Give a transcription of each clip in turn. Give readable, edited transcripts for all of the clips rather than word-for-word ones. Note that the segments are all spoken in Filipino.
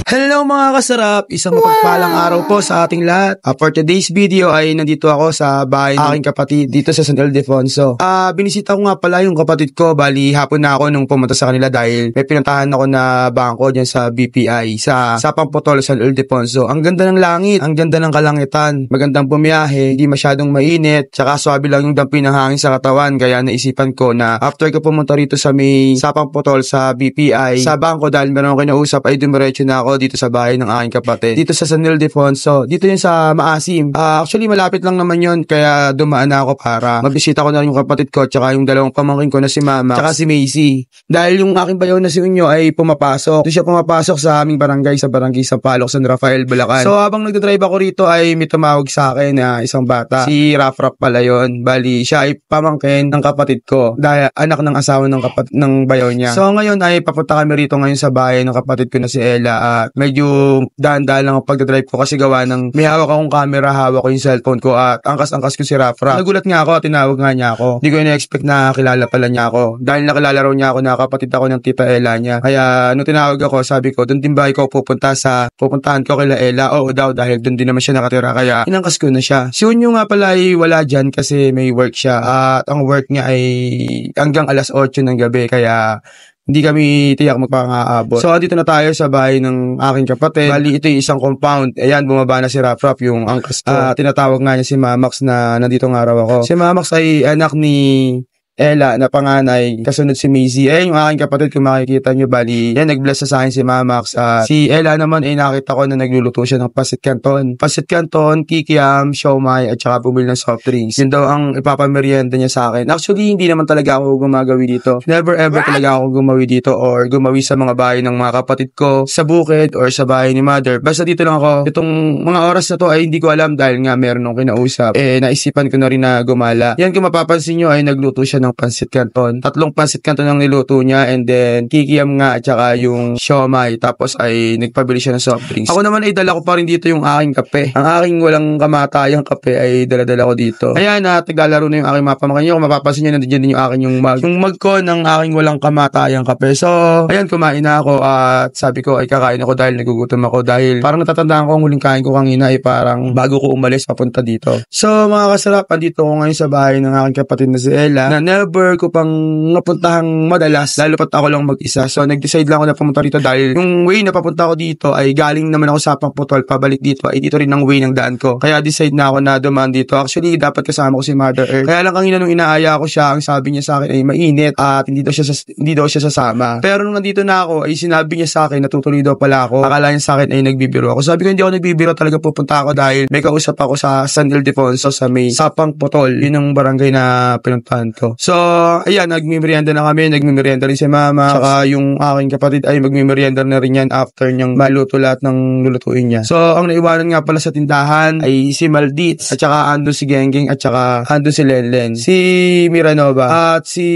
Hello mga kasarap! Isang mapagpalang araw po sa ating lahat. For today's video ay nandito ako sa bahay ng aking kapatid dito sa San Ildefonso. Binisita ko nga pala yung kapatid ko. Bali hapon na ako nung pumunta sa kanila dahil may pinuntahan ako na bangko dyan sa BPI sa Sapang Putol, San Ildefonso. Ang ganda ng langit, ang ganda ng kalangitan, magandang bumiyahe, hindi masyadong mainit, tsaka swabe lang yung dampi ng hangin sa katawan. Kaya naisipan ko na after ko pumunta rito sa may Sapang Putol sa BPI, sa bangko dahil meron akong kinausap ay dumiretso na ako dito sa bahay ng aking kapatid. Dito sa San Ildefonso. Dito yun sa Maasim. Actually, malapit lang naman yun. Kaya dumaan na ako para mabisita ko na rin yung kapatid ko tsaka yung dalawang pamangkin ko na si Mama tsaka si Macy. Dahil yung aking bayaw na si Unyo ay pumapasok. Doon siya pumapasok sa aming barangay, sa barangay Sampaloc, San Rafael, Bulacan. So, habang nagdadrive ako rito ay may tumawag sa akin na isang bata. Si Rafraf pala yun. Bali, siya ay pamangkin ng kapatid ko. Dahil anak ng asawa ng bayaw niya. So, ngayon ay papunta kami rito ngayon sa bahay ng kapatid ko na si Ella. At medyo daan-daan lang ang pagdadrive ko kasi gawa ng may hawak akong camera, hawak ko yung cellphone ko at angkas-angkas ko si Rafra. Nagulat nga ako at tinawag nga niya ako. Hindi ko na-expect na kilala pala niya ako. Dahil nakilala raw niya ako na kapatid ako ng tita Ella niya. Kaya nung tinawag ako, sabi ko, doon din ba ikaw pupuntahan ko kila Ella? Oo daw dahil doon din naman siya nakatira. Kaya inangkas ko na siya. Si Unyo nga pala ay wala dyan kasi may work siya. At ang work niya ay hanggang alas 8 ng gabi. Kaya hindi kami tiyak magpang-aabot. So, dito na tayo sa bahay ng aking kapatid. Bali, ito yung isang compound. Ayan, bumaba na si Rafraf, yung angkas ko. Tinatawag nga niya si Mamax na nandito nga raw ako. Si Mamax ay anak ni Ella na panganay, kasunod si Macy. Yung aking kapatid kung makikita nyo, bali, yan, nag-bless sa akin si Mamax. Si Ella naman ay nakita ko na nagluluto siya ng pasit canton. Pasit canton, kikiam, siomai, at saka bumili ng soft drinks. Yun daw ang ipapamerienda niya sa akin. Actually, hindi naman talaga ako gumagawi dito. Never ever talaga ako gumawi dito or gumawi sa mga bahay ng mga kapatid ko, sa bukid or sa bahay ni mother. Basta dito lang ako. Itong mga oras na to ay hindi ko alam dahil nga meron akong kinausap. Naisipan ko na rin na gumala. Yan, kung mapapansin nyo ay nagluto siya ng pansit canton. 3 pansit canton ang niluto niya and then kikiam nga at saka yung siomai tapos ay nagpabili siya ng soft drinks. Ako naman ay dala ko pa rin dito yung aking kape. Ang aking walang kamatayang kape ay dala-dala ko dito. Ayan at naglalaro na yung aking mapamangkin. Kung mapapansin nyo nandiyan din yung aking yung mug ko ng aking walang kamatayang kape. So ayan, kumain na ako at sabi ko ay kakain ako dahil nagugutom ako dahil parang natatandaan ko ang huling kain ko kanina ay parang bago ko umalis papunta dito. So mga kasarap, andito ko ngayon sa bahay ng aking kapatid na si Ella na never ko pang napuntahang madalas, lalo pat ako lang mag-isa. So, nag-decide lang ako na pumunta rito dahil yung way na papunta ako dito ay galing naman ako sa Sapang Putol, pabalik dito ay dito rin ang way ng daan ko. Kaya decide na ako na dumaan dito. Actually, dapat kasama ko si Mother Earth. Kaya lang kanina nung inaaya ko siya, ang sabi niya sa akin ay mainit at hindi daw siya sasama. Pero nung nandito na ako, ay sinabi niya sa akin natutuloy daw pala ako. Akala niya sa akin ay nagbibiro ako. Sabi ko hindi ako nagbibiro, talaga pupunta ako dahil may kausap ako sa San Ildefonso sa may Sapang Putol. Yun ang barangay na pinuntahan ko. So, ayan, nagmimerienda na kami, nagmimerienda rin si Mama, saka yung aking kapatid ay magmimerienda na rin yan after niyang maluto lahat ng lulutuin niya. So, ang naiwanan nga pala sa tindahan ay si Malditz, at saka andun si Gengeng, at saka andun si Lenlen, si Miranova, at si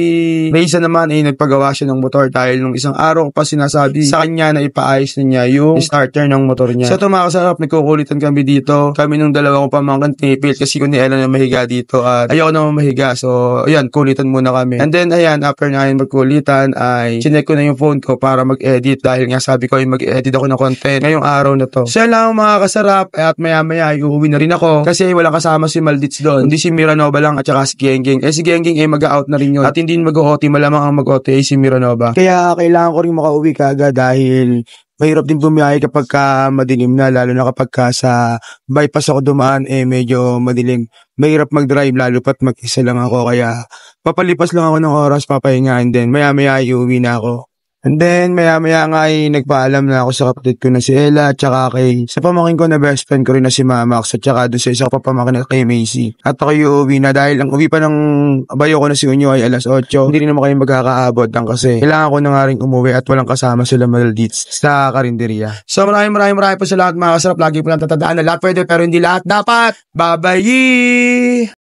Reza naman ay nagpagawa siya ng motor dahil nung isang araw pa sinasabi sa kanya na ipaayos na niya yung starter ng motor niya. So, ito mga kasarap, nagkukulitan kami dito. Kami nung dalawang pamangkin tinipil kasi kung ni Ella na mahiga dito at ayoko naman mahiga. So, ayan, kulitan muna kami. And then, ayan, after namin magkulitan, ay chinek ko na yung phone ko para mag-edit dahil nga sabi ko ay mag-edit ako ng content ngayong araw na to. So, yan lang mga kasarap at maya-maya ay uuwi na rin ako kasi walang kasama si Malditz doon. Hindi si Miranova lang at saka si Gengeng. Si Gengeng ay mag-out na rin yun at hindi mag-OT. Malamang ang mag-OT ay si Miranova. Kaya kailangan ko rin makauwi kaagad dahil mahirap din bumiyahe kapag madilim na, lalo na kapag sa bypass ako dumaan medyo madilim. Mahirap mag-drive lalo pat mag-isa lang ako kaya papalipas lang ako ng oras, papahinga and then maya-maya iuwi na ako. And then, maya-maya nga ay nagpaalam na ako sa kapatid ko na si Ella at saka sa pamangkin ko na best friend ko rin na si Mamax at saka doon sa isa ko pamangkin na kay Macy. At ako iuwi na dahil ang uwi pa ng bayo ko na si Unyo ay alas 8. Hindi rin naman kayo magkakaabot lang kasi kailangan ko na nga rin umuwi at walang kasama sila Malditz sa karinderya. So maraming po sa lahat mga kasarap. Lagi po lang tatandaan na lahat pwede pero hindi lahat dapat. Bye-bye!